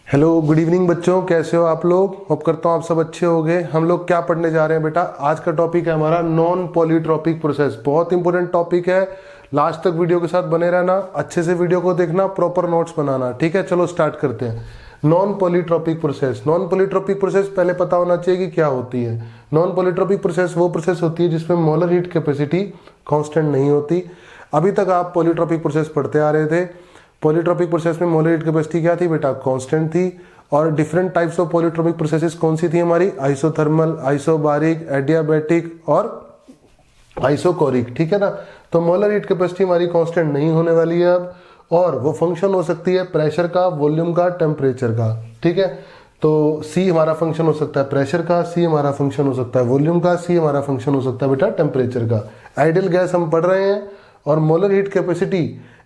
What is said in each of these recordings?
Hello good evening बच्चों, कैसे हो आप लोग। होप करता हूँ आप सब अच्छे होंगे। हम लोग क्या पढ़ने जा रहे हैं बेटा, आज का टॉपिक है हमारा नॉन पॉलीट्रॉपिक प्रोसेस। बहुत इंपॉर्टेंट टॉपिक है, लास्ट तक वीडियो के साथ बने रहना, अच्छे से वीडियो को देखना, प्रॉपर नोट्स बनाना, ठीक है। चलो स्टार्ट करते हैं। Non polytropic process, non polytropic process पहले पता होना चाहिए कि क्या होती है। नॉन पॉलीट्रॉपिक प्रोसेस वो प्रोसेस होती है जिसमें मोलर हीट कैपेसिटी कांस्टेंट नहीं होती। अभी तक आप पॉलीट्रॉपिक प्रोसेस पढ़ते आ रहे थे। पॉलीट्रॉपिक प्रोसेस में मोलर हीट कैपेसिटी क्या थी बेटा, कांस्टेंट थी। और different types of polytropic processes कौन सी थी हमारी, आइसोथर्मल, आइसोबारिक, एडियाबैटिक और आइसोकोरिक, ठीक है ना। तो मोलर हीट कैपेसिटी हमारी कांस्टेंट नहीं होने वाली है अब, और वो फंक्शन हो सकती है प्रेशर का, वॉल्यूम का, टेम्परेचर का, ठीक है। तो सी हमारा फंक्शन हो सकता है प्रेशर का, सी हमारा फंक्शन हो सकता है वॉल्यूम का, सी हमारा फंक्शन हो सकता है बेटा टेम्परेचर का। आइडियल गैस हम पढ़ रहे हैं, और molar heat capacity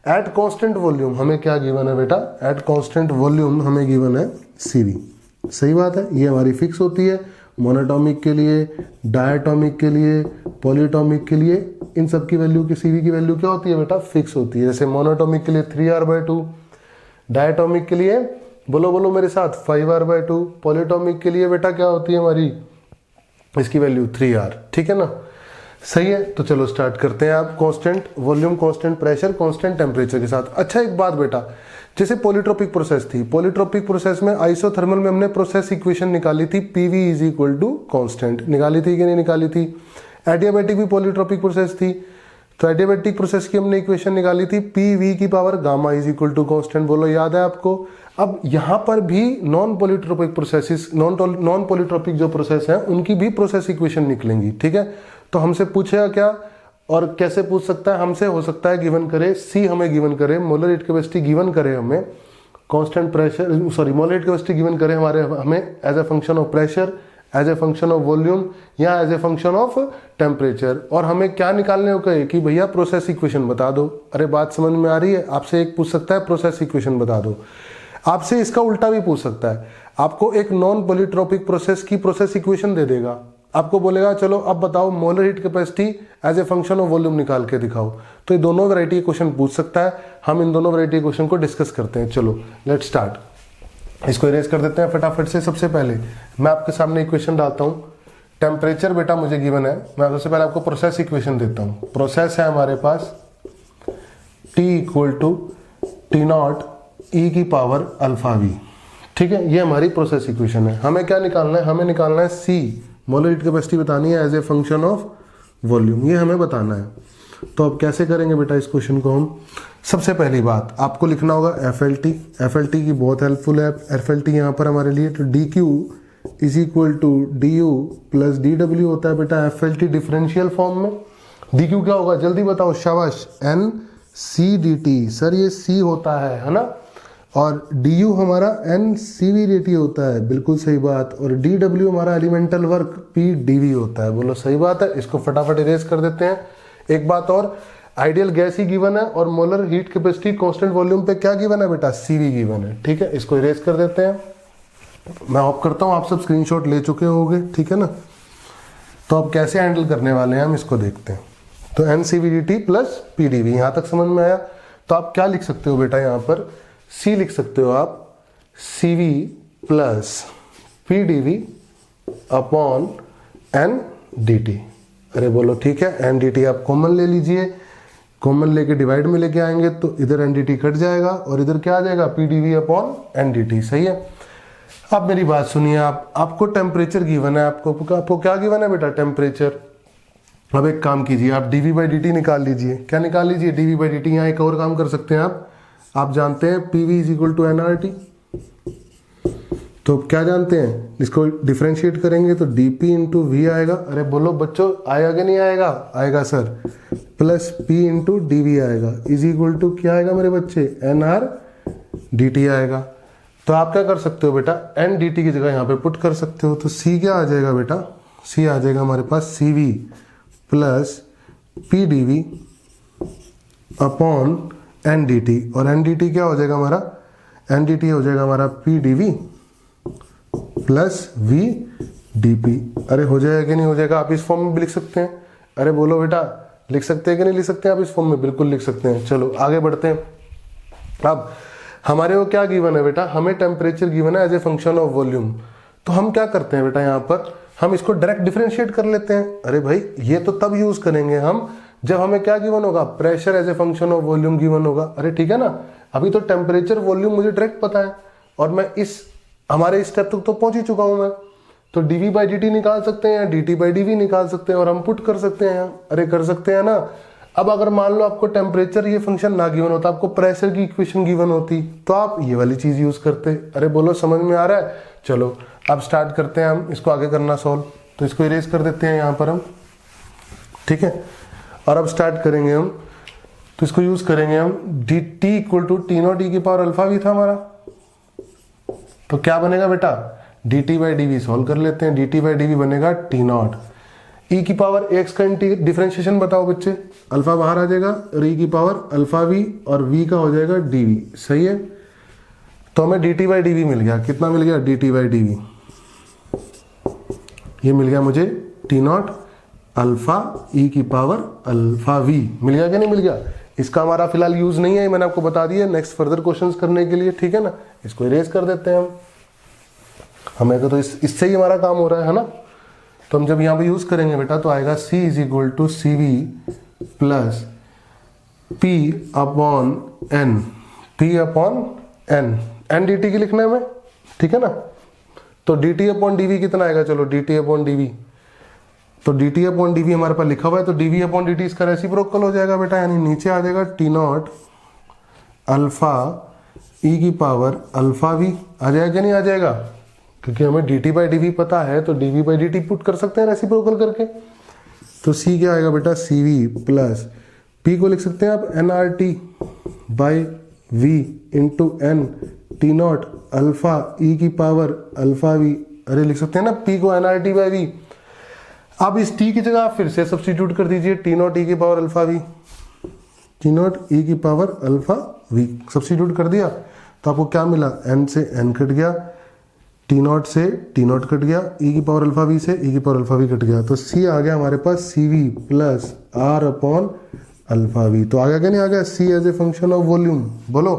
at constant volume हमें क्या गिवन है बेटा, एट कांस्टेंट वॉल्यूम हमें गिवन है सीवी। सही बात है, ये हमारी फिक्स होती है मोनोटॉमिक के लिए, डायटॉमिक के लिए, पॉलीटॉमिक के लिए। इन सब की वैल्यू की सीवी की वैल्यू क्या होती है बेटा, फिक्स होती है। जैसे मोनोटॉमिक के लिए 3r/2, डायटॉमिक के लिए बोलो बोलो मेरे साथ 5r/2, पॉलीटॉमिक के लिए बेटा क्या होती है हमारी, इसकी वैल्यू 3r, ठीक है ना। सही है, तो चलो स्टार्ट करते हैं। आप constant volume, constant pressure, constant temperature के साथ। अच्छा एक बात बेटा, जैसे पॉलीट्रॉपिक प्रोसेस थी, पॉलीट्रॉपिक प्रोसेस में आइसोथर्मल में हमने प्रोसेस इक्वेशन निकाली थी, PV is equal to constant, निकाली थी कि नहीं निकाली थी। एडियाबैटिक भी पॉलीट्रॉपिक प्रोसेस थी, तो एडियाबैटिक प्रोसेस की हमने इक्वेशन निकाली थी, पीवी की power gamma is equal to constant. बोलो याद है आपको। अब यहाँ पर भी non polytropic processes, non polytropic जो प्रोसेस है उनकी भी प्रोसेस इक्वेशन निकलेंगी, ठीक है। तो हमसे पूछेगा क्या और कैसे पूछ सकता है, हमसे हो सकता है गिवन करे सी, हमें गिवन करे मोलर हीट कैपेसिटी, गिवन करे हमें constant pressure, sorry molar heat capacity given करे हमें as a function of pressure, as a function of volume, या as a function of temperature. और हमें क्या निकालने को कहे कि भैया प्रोसेस इक्वेशन बता दो। अरे बात समझ में आ रही है। आपसे एक पूछ सकता है प्रोसेस इक्वेशन बता दो, आपसे इसका उल्टा भी पूछ सकता है। आपको एक नॉन पॉलीट्रॉपिक प्रोसेस की प्रोसेस इक्वेशन दे देगा, आपको बोलेगा चलो अब बताओ molar heat capacity as a function of volume निकाल के दिखाओ। तो ये दोनों वैरायटी के क्वेश्चन पूछ सकता है। हम इन दोनों वैरायटी के क्वेश्चन को डिस्कस करते हैं। चलो लेट्स स्टार्ट, इसको इरेज कर देते हैं फटाफट से। सबसे पहले मैं आपके सामने इक्वेशन डालता हूँ। टेम्परेचर बेटा मुझे गिवन है, मैं सबसे पहले आपको प्रोसेस इक्वेशन देता हूँ। प्रोसेस है हमारे पास T equal to T0 e की पावर अल्फा v, ठीक है। ये हमारी प्रोसेस इक्वेशन है। हमें क्या निकालना है, हमें निकालना है C, मोलर हीट कैपेसिटी बतानी है as a function of volume, ये हमें बताना है। तो अब कैसे करेंगे बेटा इस क्वेश्चन को हम। सबसे पहली बात आपको लिखना होगा FLT। FLT की बहुत हेल्पफुल है FLT यहाँ पर हमारे लिए। तो DQ is equal to DU plus DW होता है बेटा FLT डिफरेंशियल फॉर्म में। DQ क्या होगा जल्दी बताओ, शाबाश, NCDT। सर ये C होता है ना, और DU हमारा NCVDT होता है, बिल्कुल सही बात। और DW हमारा एलिमेंटल वर्क PdV होता है। बोलो सही बात है। इसको फटाफट इरेज कर देते हैं। एक बात और, आइडियल गैस ही गिवन है, और molar heat capacity constant volume पे क्या गिवन है बेटा, CV गिवन है, ठीक है। इसको इरेज कर देते हैं। मैं होप करता हूँ आप सब स्क्रीनशॉट ले चुके होंगे, ठीक है ना। तो अब कैसे हैंडल करने वाले हैं हम इसको देखते हैं। तो NCVDT प्लस PdV, यहाँ तक समझ में आया। तो आप क्या लिख सकते हो बेटा, यहाँ पर C लिख सकते हो आप, CV plus PdV upon NDT। अरे बोलो ठीक है, NDT आप कॉमन ले लीजिए, कॉमन लेके डिवाइड में लेके आएंगे तो इधर NDT कट जाएगा और इधर क्या आ जाएगा, PdV अपॉन NDT। सही है। अब मेरी बात सुनिए, आपको टेम्परेचर गिवन है, आपको क्या गिवन है बेटा, टेम्परेचर। अब एक काम कीजिए, आप dV/dt निकाल लीजिए। क्या निकाल लीजिए, dV/dt। यहाँ एक और काम कर सकते हैं आप जानते हैं PV is equal to NRT। तो क्या जानते हैं, इसको डिफरेंशिएट करेंगे तो DP इंटू V आएगा। अरे बोलो बच्चों, आएगा कि नहीं आएगा, आएगा sir. Plus P into DV आएगा, इज इक्वल टू क्या आएगा मेरे बच्चे, NRDT आएगा। तो आप क्या कर सकते हो बेटा, NDT की जगह यहाँ पे पुट कर सकते हो। तो C क्या आ जाएगा बेटा, C आ जाएगा हमारे पास CV plus PdV upon NDT। और NDT क्या हो जाएगा हमारा, NDT हो जाएगा हमारा PdV प्लस VdP। अरे हो जाएगा कि नहीं हो जाएगा, आप इस फॉर्म में भी लिख सकते हैं। अरे बोलो बेटा, लिख सकते हैं कि नहीं लिख सकते हैं आप इस फॉर्म में, बिल्कुल लिख सकते हैं। चलो आगे बढ़ते हैं। अब हमारे को क्या गिवन है बेटा, हमें टेम्परेचर गिवन है as a function of volume. तो हम क्या करते हैं बेटा, यहाँ पर हम इसको डायरेक्ट डिफरेंशिएट कर लेते हैं। अरे भाई ये तो तब यूज करेंगे हम जब हमें क्या गिवन होगा, pressure as a function of volume given होगा। अरे ठीक है ना, अभी तो टेम्परेचर वॉल्यूम मुझे डायरेक्ट पता है और मैं हमारे स्टेप तक तो पहुंच ही चुका हूं मैं। तो dv बाई dt निकाल सकते हैं, dt बाई dv निकाल सकते हैं और हम पुट कर सकते हैं यहाँ। अरे कर सकते हैं ना। अब अगर मान लो आपको टेम्परेचर ये फंक्शन ना गिवन होता, आपको प्रेशर की इक्वेशन गिवन होती, तो आप ये वाली चीज यूज करते। अरे बोलो समझ में आ रहा है। चलो अब स्टार्ट करते हैं हम इसको आगे करना सॉल्व। तो इसको इरेज कर देते हैं यहाँ पर हम, ठीक है। और अब स्टार्ट करेंगे हम, तो इसको यूज करेंगे हम dt equal to T not ई की पावर अल्फा भी था हमारा। तो क्या बनेगा बेटा, dt by d v solve कर लेते हैं। dt बाई डी वी बनेगा टी नॉट ई की पावर एक्स का डिफरेंशिएशन बताओ बच्चे, अल्फा बाहर आ जाएगा और ई की पावर अल्फा वी और वी का हो जाएगा डी वी। सही है। तो हमें dt बाई डी वी मिल गया, कितना मिल गया, dt बाई डी वी ये मिल गया मुझे टी नॉट अल्फा ई की पावर अल्फा वी। मिल गया क्या नहीं मिल गया। इसका हमारा फिलहाल यूज नहीं है, मैंने आपको बता दिया नेक्स्ट फर्दर क्वेश्चंस करने के लिए, ठीक है ना। इसको इरेज कर देते हैं हम, हमें तो इससे ही हमारा काम हो रहा है ना। तो हम जब यहाँ पे यूज करेंगे बेटा तो आएगा C is equal to C we plus P upon N, P upon N dt की लिखना है हमें, ठीक है ना। तो dt अपॉन dv कितना आएगा, चलो dt अपॉन dv, तो dt अपॉन dv हमारे पास लिखा हुआ है, तो dv अपॉन dt इसका रेसिप्रोकल हो जाएगा बेटा, यानी नीचे आ जाएगा टी नॉट अल्फा ई की पावर अल्फा वी। आ जाएगा क्या नहीं आ जाएगा, क्योंकि हमें dt बाई dv पता है तो dv बाई dt पुट कर सकते हैं रेसिप्रोकल करके। तो c क्या आएगा बेटा, cv प्लस p को लिख सकते हैं आप nRT by v into n T naught alpha E की पावर अल्फा वी। अरे लिख सकते हैं ना p को nRT बाई v। अब इस t की जगह आप फिर से सब्स्टिट्यूट कर दीजिए, टी नॉट ई की power alpha V, T not ई की पावर अल्फा वी सब्स्टिट्यूट कर दिया तो आपको क्या मिला, n से n कट गया, टी नॉट से टी नॉट कट गया, ई की पावर अल्फा वी से ई की पावर अल्फा वी कट गया। तो c आ गया हमारे पास C we plus are upon alpha V. तो आ गया क्या नहीं आ गया, c as a function of volume. बोलो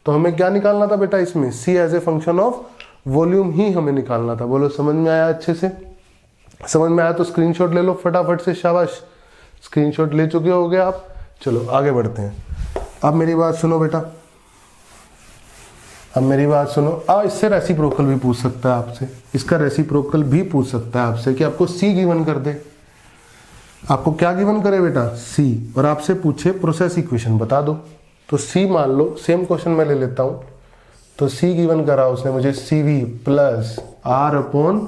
तो हमें क्या निकालना था बेटा इसमें, c as a function of volume ही हमें निकालना था। बोलो समझ में आया, अच्छे से समझ में आया तो स्क्रीनशॉट ले लो फटाफट से, शाबाश स्क्रीनशॉट ले चुके होगे आप। चलो आगे बढ़ते हैं। अब मेरी बात सुनो बेटा, अब मेरी बात सुनो। इससे रेसिप्रोकल भी पूछ सकता है आपसे, इसका रेसिप्रोकल भी पूछ सकता है आपसे कि आपको c गिवन कर दे। आपको क्या गिवन करे बेटा, c, और आपसे पूछे प्रोसेस इक्वेशन बता दो। तो c मान लो, सेम क्वेश्चन मैं ले लेता हूं। तो c गिवन करा उसने मुझे cv plus are upon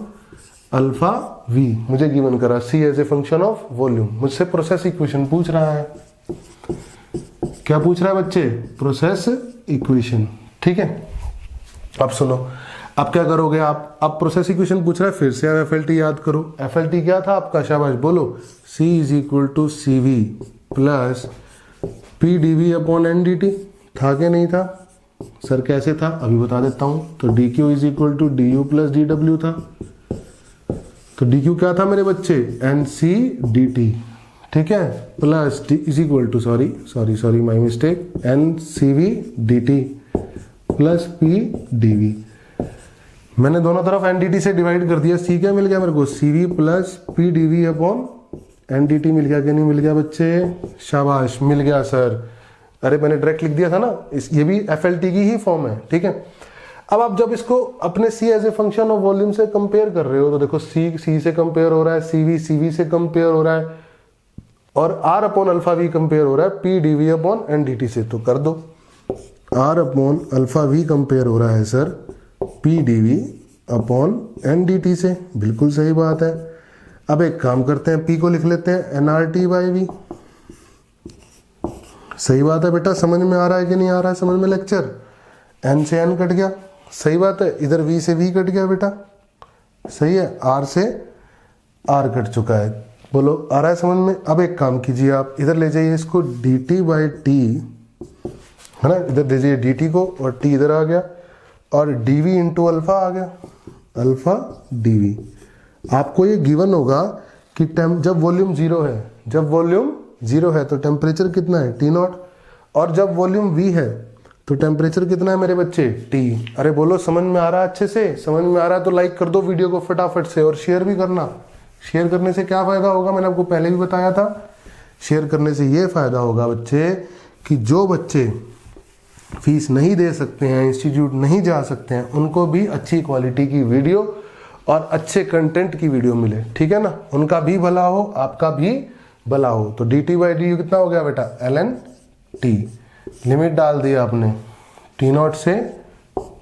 alpha v मुझे गिवन करा, c as a function of volume. मुझसे प्रोसेस इक्वेशन पूछ रहा है। क्या पूछ रहा है बच्चे, प्रोसेस इक्वेशन, ठीक है। अब सुनो, अब क्या करोगे आप, अब प्रोसेस इक्वेशन पूछ रहा है, फिर से आप FLT याद करो। FLT क्या था आपका, शाबाश बोलो, c is equal to C we plus P D we upon N D t. था कि नहीं था सर, कैसे था अभी बता देता हूं। तो d q is equal to d u plus d डब्ल्यू था। तो डी क्यू क्या था मेरे बच्चे, एन सी डी टी, ठीक है, plus D is equal to sorry my mistake, N C V D T plus P D V. मैंने दोनों तरफ एन डी टी से डिवाइड कर दिया। सी क्या मिल गया मेरे को, C we plus P D we upon N D T मिल गया कि नहीं मिल गया बच्चे, शाबाश मिल गया सर। अरे मैंने डायरेक्ट लिख दिया था ना, ये भी FLT की ही फॉर्म है, ठीक है। अब आप जब इसको अपने c as a function of volume से कंपेयर कर रहे हो तो देखो c से कंपेयर हो रहा है, CV से कंपेयर हो रहा है, और r upon alpha V compare हो रहा है p dv upon N D T से। तो कर दो, r upon alpha V compare हो रहा है sir p dv upon N D T से, बिल्कुल सही बात है। अब एक काम करते हैं, p को लिख लेते हैं nRT बाई वी। सही बात है बेटा, समझ में आ रहा है कि नहीं आ रहा है समझ में लेक्चर। n से n कट गया, सही बात है, इधर v से v कट गया बेटा, सही है, r से r कट चुका है। बोलो आ रहा है समझ में। अब एक काम कीजिए, आप इधर ले जाइए इसको dt बाई टी, है ना, इधर ले जाइए dt को, और t इधर आ गया, और dv इंटू अल्फा आ गया, अल्फा dv। आपको ये गिवन होगा कि जब वॉल्यूम जीरो है, जब वॉल्यूम जीरो है तो टेम्परेचर कितना है, टी नॉट, और जब वॉल्यूम v है तो टेम्परेचर कितना है मेरे बच्चे, T। अरे बोलो समझ में आ रहा है, अच्छे से समझ में आ रहा है तो लाइक कर दो वीडियो को फटाफट से, और शेयर भी करना। शेयर करने से क्या फ़ायदा होगा, मैंने आपको पहले भी बताया था। शेयर करने से ये फ़ायदा होगा बच्चे कि जो बच्चे फीस नहीं दे सकते हैं, इंस्टीट्यूट नहीं जा सकते हैं, उनको भी अच्छी क्वालिटी की वीडियो और अच्छे कंटेंट की वीडियो मिले, ठीक है ना। उनका भी भला हो, आपका भी भला हो। तो dt/du कितना हो गया बेटा, ln t। लिमिट डाल दिया आपने T0 से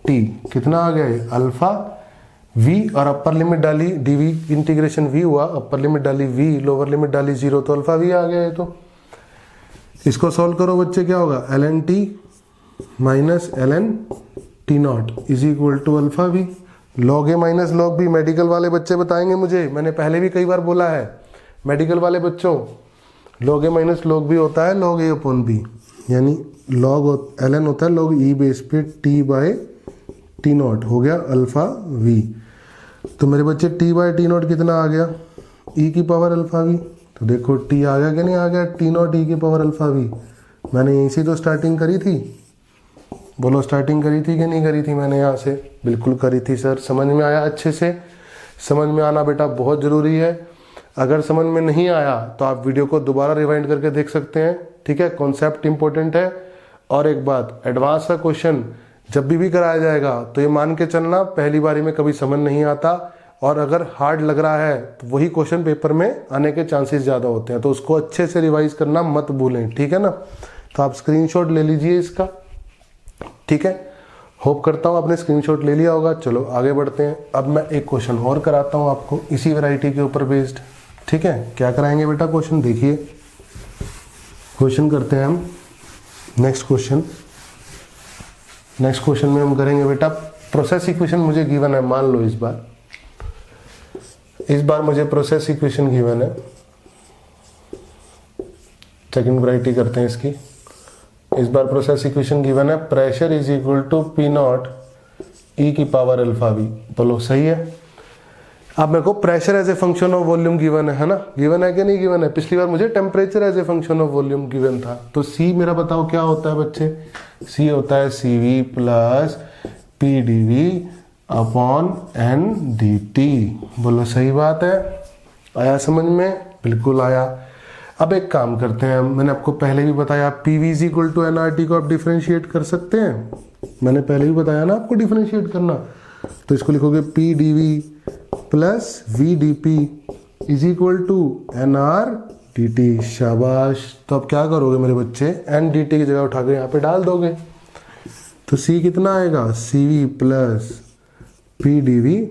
T, कितना आ गया अल्फा v, और अपर लिमिट डाली dv इंटीग्रेशन v हुआ, अपर लिमिट डाली v, लोअर लिमिट डाली 0, तो अल्फा v आ गया है। तो इसको सॉल्व करो बच्चे, क्या होगा ln t minus ln T0 is equal to alpha v। Log A minus log B medical वाले बच्चे बताएंगे मुझे, मैंने पहले भी कई बार बोला है, मेडिकल वाले बच्चों log A minus log B होता है लॉग ए अपॉन बी, यानी लॉग ln होता है लॉग ई बेस पे T/T0 हो गया अल्फा v। तो मेरे बच्चे T/T0 कितना आ गया, e की पावर अल्फा v। तो देखो t आ गया कि नहीं आ गया, T0 e की पावर अल्फा v। मैंने यहीं से तो स्टार्टिंग करी थी, बोलो स्टार्टिंग करी थी कि नहीं करी थी मैंने यहाँ से, बिल्कुल करी थी सर। समझ में आया अच्छे से, समझ में आना बेटा बहुत ज़रूरी है। अगर समझ में नहीं आया तो आप वीडियो को दोबारा रिवाइंड करके देख सकते हैं, ठीक है। कॉन्सेप्ट इंपॉर्टेंट है। और एक बात, एडवांस का क्वेश्चन जब भी कराया जाएगा तो ये मान के चलना पहली बारी में कभी समझ नहीं आता, और अगर हार्ड लग रहा है तो वही क्वेश्चन पेपर में आने के चांसेस ज़्यादा होते हैं, तो उसको अच्छे से रिवाइज करना मत भूलें, ठीक है ना। तो आप स्क्रीनशॉट ले लीजिए इसका, ठीक है। होप करता हूँ आपने स्क्रीनशॉट ले लिया होगा। चलो आगे बढ़ते हैं। अब मैं एक क्वेश्चन और कराता हूँ आपको इसी वैरायटी के ऊपर बेस्ड, ठीक है। क्या कराएंगे बेटा, क्वेश्चन देखिए, क्वेश्चन करते हैं हम। नेक्स्ट क्वेश्चन में हम करेंगे बेटा प्रोसेस इक्वेशन मुझे गिवन है, मान लो इस बार मुझे प्रोसेस इक्वेशन गिवन है। सेकंड वैरायटी करते हैं इसकी। इस बार प्रोसेस इक्वेशन गिवन है, pressure is equal to P0 e की पावर अल्फा v। बोलो सही है। अब मेरे को pressure as a function of volume given है ना, गिवन है कि नहीं गिवन है। पिछली बार मुझे temperature as a function of volume given था। तो C मेरा बताओ क्या होता है बच्चे, C होता है CV plus PdV upon NDT। बोलो सही बात है, आया समझ में, बिल्कुल आया। अब एक काम करते हैं, मैंने आपको पहले भी बताया PV is equal to NRT को आप डिफरेंशिएट कर सकते हैं, मैंने पहले भी बताया ना आपको डिफरेंशिएट करना। तो इसको लिखोगे PdV plus VdP is equal to NRDT। शाबाश। तो अब क्या करोगे मेरे बच्चे, NDT की जगह उठा के यहाँ पे डाल दोगे। तो C कितना आएगा, CV plus PdV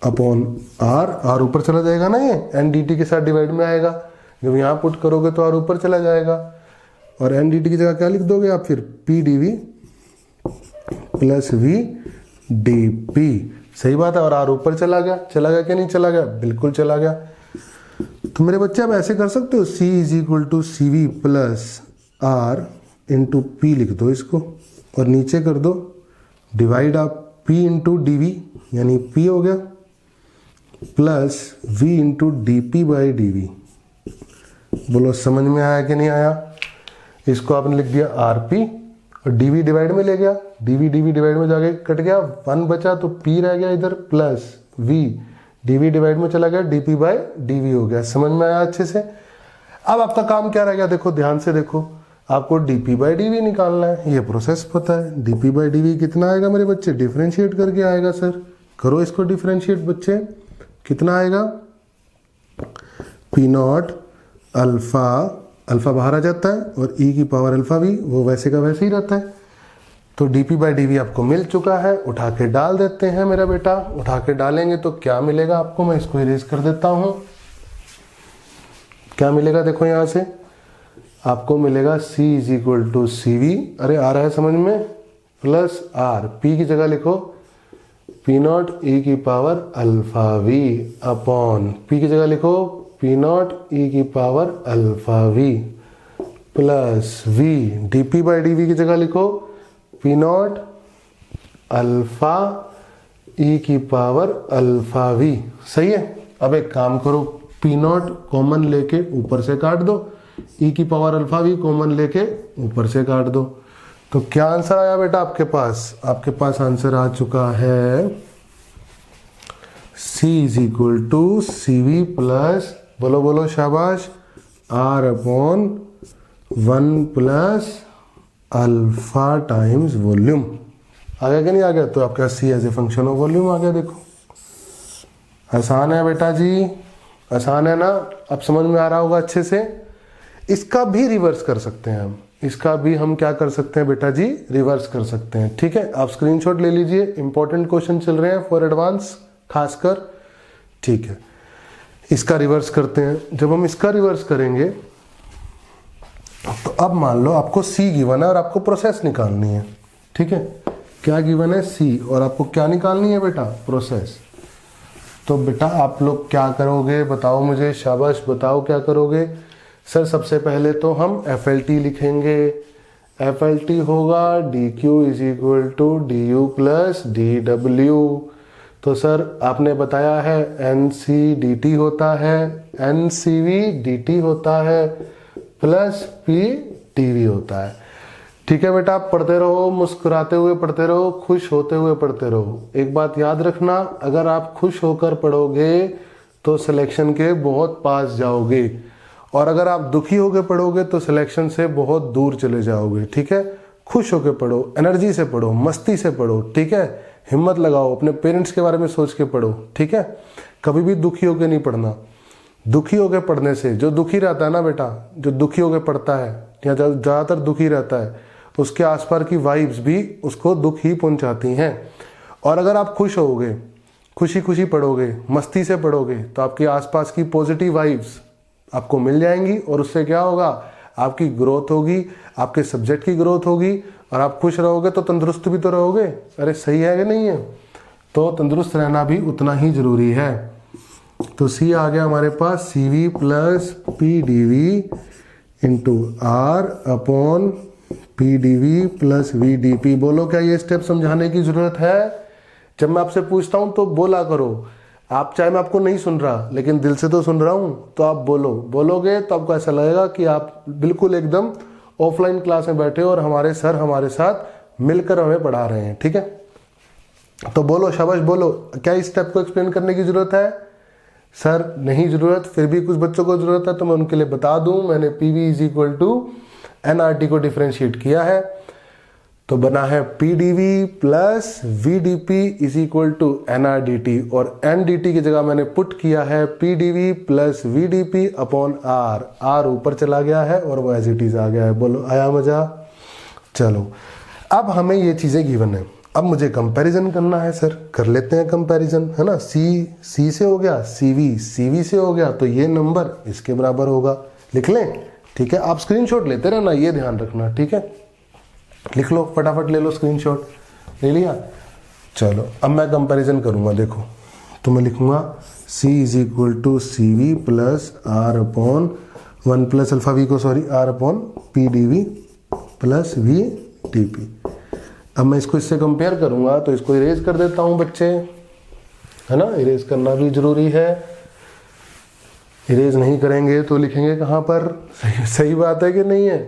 upon R ऊपर चला जाएगा ना, ये NDT के साथ डिवाइड में आएगा। जब यहाँ पुट करोगे तो R ऊपर चला जाएगा, और NDT की जगह क्या लिख दोगे आप फिर, PdV प्लस VdP। सही बात है, और R ऊपर चला गया कि नहीं चला गया, बिल्कुल चला गया। तो मेरे बच्चे आप ऐसे कर सकते हो, C is equal to CV plus R into P लिख दो इसको, और नीचे कर दो डिवाइड आप P इंटू DV, यानी P हो गया प्लस V इंटू DP/dV। बोलो समझ में आया कि नहीं आया। इसको आपने लिख दिया RP, और DV डिवाइड में ले गया, DV डिवाइड में जाके कट गया, 1 बचा तो P रह गया इधर, प्लस V DV डिवाइड में चला गया, DP/dV हो गया। समझ में आया अच्छे से। अब आपका काम क्या रह गया, देखो ध्यान से देखो, आपको DP/dV निकालना है। ये प्रोसेस पता है, DP/dV कितना आएगा मेरे बच्चे, डिफरेंशिएट करके आएगा सर। करो इसको डिफरेंशिएट बच्चे, कितना आएगा, P0 अल्फा बाहर आ जाता है, और E की पावर अल्फा v वो वैसे का वैसे ही रहता है। तो DP/dV आपको मिल चुका है, उठा के डाल देते हैं मेरा बेटा। उठा के डालेंगे तो क्या मिलेगा आपको, मैं इसको इरेज कर देता हूं। क्या मिलेगा देखो यहां से, आपको मिलेगा C is equal to CV, अरे आ रहा है समझ में, प्लस R, P की जगह लिखो P0 e की power alpha v upon, P की जगह लिखो P0 e की power alpha v plus V, DP/dV की जगह लिखो P0 अल्फा e की पावर अल्फा v। सही है। अब एक काम करो, P0 कॉमन लेके ऊपर से काट दो, e की पावर अल्फा v कॉमन लेके ऊपर से काट दो। तो क्या आंसर आया बेटा आपके पास? आपके पास आंसर आ चुका है C is equal to C we plus, बोलो बोलो शाबाश, R upon 1 plus alpha times volume. आ गया कि नहीं आ गया? तो आपका C as a function of volume आ गया। देखो आसान है बेटा जी, आसान है ना? अब समझ में आ रहा होगा अच्छे से। इसका भी रिवर्स कर सकते हैं हम, इसका भी हम क्या कर सकते हैं बेटा जी? रिवर्स कर सकते हैं। ठीक है, आप स्क्रीनशॉट ले लीजिए, इंपॉर्टेंट क्वेश्चन चल रहे हैं फॉर एडवांस खासकर। ठीक है, इसका रिवर्स करते हैं। जब हम इसका रिवर्स करेंगे तो अब मान लो आपको C गिवन है और आपको प्रोसेस निकालनी है। ठीक है, क्या गिवन है? C, और आपको क्या निकालनी है बेटा? प्रोसेस। तो बेटा आप लोग क्या करोगे बताओ मुझे, शाबाश बताओ क्या करोगे? सर सबसे पहले तो हम FLT लिखेंगे। FLT होगा DQ is equal to DU plus DW। तो सर आपने बताया है NCDT होता है, NCV DT होता है, प्लस PDV होता है। ठीक है बेटा, आप पढ़ते रहो, मुस्कुराते हुए पढ़ते रहो, खुश होते हुए पढ़ते रहो। एक बात याद रखना, अगर आप खुश होकर पढ़ोगे तो सिलेक्शन के बहुत पास जाओगे, और अगर आप दुखी होकर पढ़ोगे तो सिलेक्शन से बहुत दूर चले जाओगे। ठीक है, खुश होकर पढ़ो, एनर्जी से पढ़ो, मस्ती से पढ़ो। ठीक है, हिम्मत लगाओ, अपने पेरेंट्स के बारे में सोच के पढ़ो। ठीक है, कभी भी दुखी होकर नहीं पढ़ना। दुखी होकर पढ़ने से, जो दुखी रहता है ना बेटा, जो दुखी होकर पढ़ता है या ज़्यादातर दुखी रहता है, उसके आसपास की वाइब्स भी उसको दुख ही पहुंचाती हैं। और अगर आप खुश होगे, खुशी खुशी पढ़ोगे, मस्ती से पढ़ोगे, तो आपके आसपास की पॉजिटिव वाइब्स आपको मिल जाएंगी, और उससे क्या होगा? आपकी ग्रोथ होगी, आपके सब्जेक्ट की ग्रोथ होगी, और आप खुश रहोगे तो तंदुरुस्त भी तो रहोगे। अरे सही है कि नहीं है? तो तंदुरुस्त रहना भी उतना ही जरूरी है। तो C आ गया हमारे पास CV plus PDV into R upon PDV plus VDP। बोलो क्या ये स्टेप समझाने की जरूरत है? जब मैं आपसे पूछता हूं तो बोला करो। आप चाहे मैं आपको नहीं सुन रहा, लेकिन दिल से तो सुन रहा हूं, तो आप बोलोगे तो आपको ऐसा लगेगा कि आप बिल्कुल एकदम ऑफलाइन क्लास में बैठे हो और हमारे सर हमारे साथ मिलकर हमें पढ़ा रहे हैं। ठीक है, तो बोलो शाबाश बोलो। क्या इस स्टेप को एक्सप्लेन करने की जरूरत है? सर नहीं जरूरत, फिर भी कुछ बच्चों को जरूरत है तो मैं उनके लिए बता दूं। मैंने PV is equal to NRT को डिफरेंशिएट किया है, तो बना है PDV plus VDP is equal to NRDT, और NDT की जगह मैंने पुट किया है PDV plus VDP upon R ऊपर चला गया है और वो एज इट इज आ गया है। बोलो आया मजा? चलो अब हमें ये चीजें गिवन है, अब मुझे कंपैरिजन करना है। सर कर लेते हैं कंपैरिजन, है ना? C से हो गया, CV से हो गया, तो ये नंबर इसके बराबर होगा। लिख लें? ठीक है, आप स्क्रीनशॉट लेते रहना, ये ध्यान रखना। ठीक है, लिख लो फटाफट, ले लो स्क्रीनशॉट। ले लिया? चलो अब मैं कंपैरिजन करूंगा। देखो तो मैं लिखूंगा C is equal to CV plus R upon 1 plus alpha V को, sorry, R upon PDV plus VDP। अब मैं इसको इससे कंपेयर करूंगा तो इसको इरेज कर देता हूं बच्चे, है ना? इरेज करना भी जरूरी है। इरेज नहीं करेंगे तो लिखेंगे कहां पर? सही बात है कि नहीं है?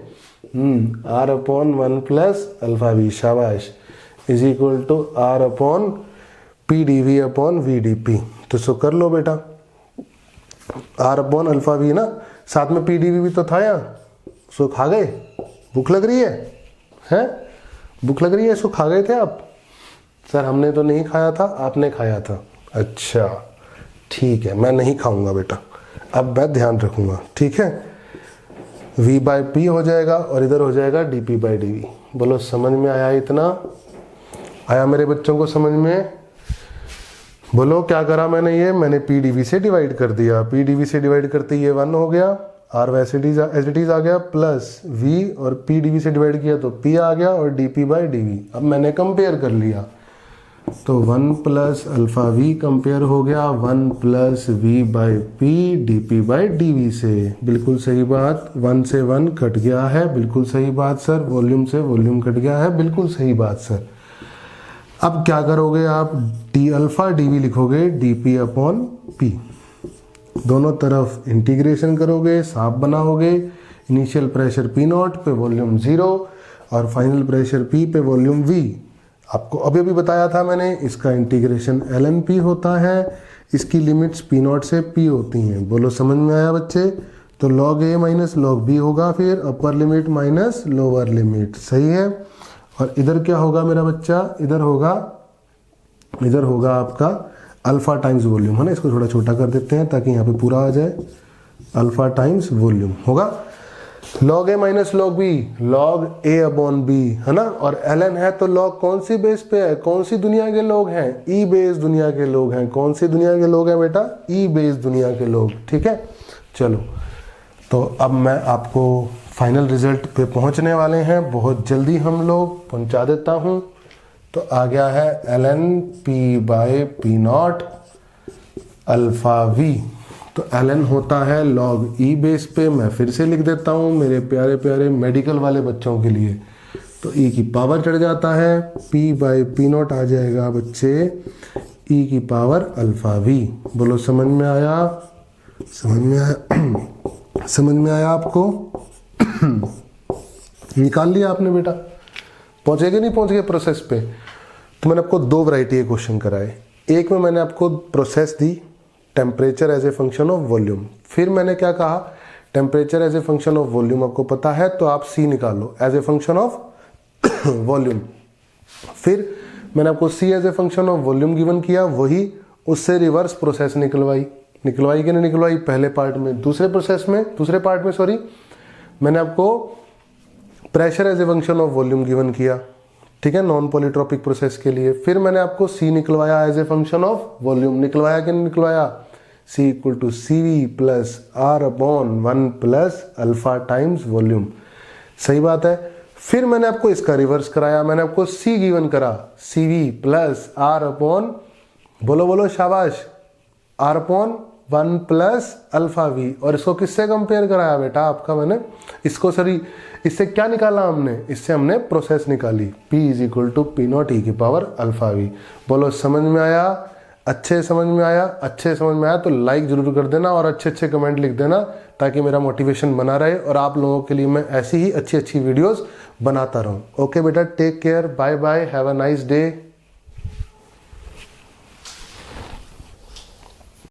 R upon 1 plus alpha V, शाबाश, is equal to R upon PDV upon VDP। तो इसको कर लो बेटा, R अपॉन अल्फा V ना, साथ में PDV भी तो था यहाँ। सो खा गए? भूख लग रही है? भूख लग रही है? इसको खा गए थे आप? सर हमने तो नहीं खाया था, आपने खाया था। अच्छा ठीक है, मैं नहीं खाऊंगा बेटा, अब मैं ध्यान रखूंगा। ठीक है, V बाई P हो जाएगा और इधर हो जाएगा DP बाई DV। बोलो समझ में आया? इतना आया मेरे बच्चों को समझ में? बोलो क्या करा मैंने? ये मैंने PDV से डिवाइड कर दिया, PDV से डिवाइड करते ये 1 हो गया, R वैसे एज इट इज आ गया, प्लस V और PDV से डिवाइड किया तो P आ गया, और DP बाई DV। अब मैंने कंपेयर कर लिया तो 1 प्लस अल्फा V कंपेयर हो गया 1 plus V by P DP by DV से। बिल्कुल सही बात, 1 से 1 कट गया है, बिल्कुल सही बात सर। वॉल्यूम से वॉल्यूम कट गया है, बिल्कुल सही बात सर। अब क्या करोगे आप? D अल्फा DV लिखोगे DP अपॉन P, दोनों तरफ इंटीग्रेशन करोगे, साफ बनाओगे। इनिशियल प्रेशर P0 पे वॉल्यूम 0, और फाइनल प्रेशर P पे वॉल्यूम V। आपको अभी अभी बताया था मैंने, इसका इंटीग्रेशन ln P होता है, इसकी लिमिट्स P0 से P होती हैं। बोलो समझ में आया बच्चे? तो log A minus log B होगा, फिर upper limit minus lower limit, सही है। और इधर क्या होगा मेरा बच्चा? इधर होगा आपका अल्फा टाइम्स वॉल्यूम, है ना। इसको थोड़ा छोटा कर देते हैं ताकि यहाँ पे पूरा आ जाए। अल्फा टाइम्स वॉल्यूम होगा log A minus log B, log A upon B, है ना। और ln है तो log कौन सी बेस पे है? कौन सी दुनिया के लोग हैं? E बेस दुनिया के लोग हैं। कौन सी दुनिया के लोग हैं बेटा? E बेस दुनिया के लोग, ठीक है। चलो, तो अब मैं आपको फाइनल रिजल्ट पे पहुंचने वाले हैं, बहुत जल्दी हम लोग पहुंचा देता हूं। तो आ गया है ln P by P0 alpha V। तो ln होता है log E बेस पे, मैं फिर से लिख देता हूँ मेरे प्यारे प्यारे मेडिकल वाले बच्चों के लिए। तो E की पावर चढ़ जाता है, P बाय P0 आ जाएगा बच्चे E की पावर अल्फा V। बोलो समझ में आया? समझ में आया? समझ में आया आपको? निकाल लिया आपने बेटा? पहुंचे कि नहीं पहुंच गए प्रोसेस पे? तो मैंने आपको दो वैरायटी के क्वेश्चन कराए। एक में मैंने आपको प्रोसेस दी, temperature as a function of volume. फिर मैंने क्या कहा? Temperature as a function of volume आपको पता है तो आप C निकालो as a function of volume. फिर मैंने आपको C as a function of volume given किया, वही उससे रिवर्स प्रोसेस निकलवाई कि नहीं निकलवाई पहले पार्ट में। दूसरे पार्ट में सॉरी, मैंने आपको pressure as a function of volume given किया, ठीक है, नॉन पॉलीट्रॉपिक प्रोसेस के लिए। फिर मैंने आपको C निकलवाया as a function of volume. निकलवाया कि नहीं निकलवाया? C equal to CV plus R upon 1 plus alpha times volume, सही बात है। फिर मैंने आपको इसका रिवर्स कराया, मैंने आपको C गिवन करा, CV प्लस R अपॉन, बोलो शाबाश, R upon 1 plus alpha V। और इसको किससे कंपेयर कराया बेटा आपका? मैंने इसको इससे क्या निकाला हमने? इससे हमने प्रोसेस निकाली, P is equal to P0 E की पावर अल्फा V। बोलो समझ में आया? अच्छे समझ में आया तो लाइक जरूर कर देना और अच्छे कमेंट लिख देना ताकि मेरा मोटिवेशन बना रहे और आप लोगों के लिए मैं ऐसी ही अच्छी वीडियोस बनाता रहूं। ओके बेटा, take care, bye bye, have a nice day.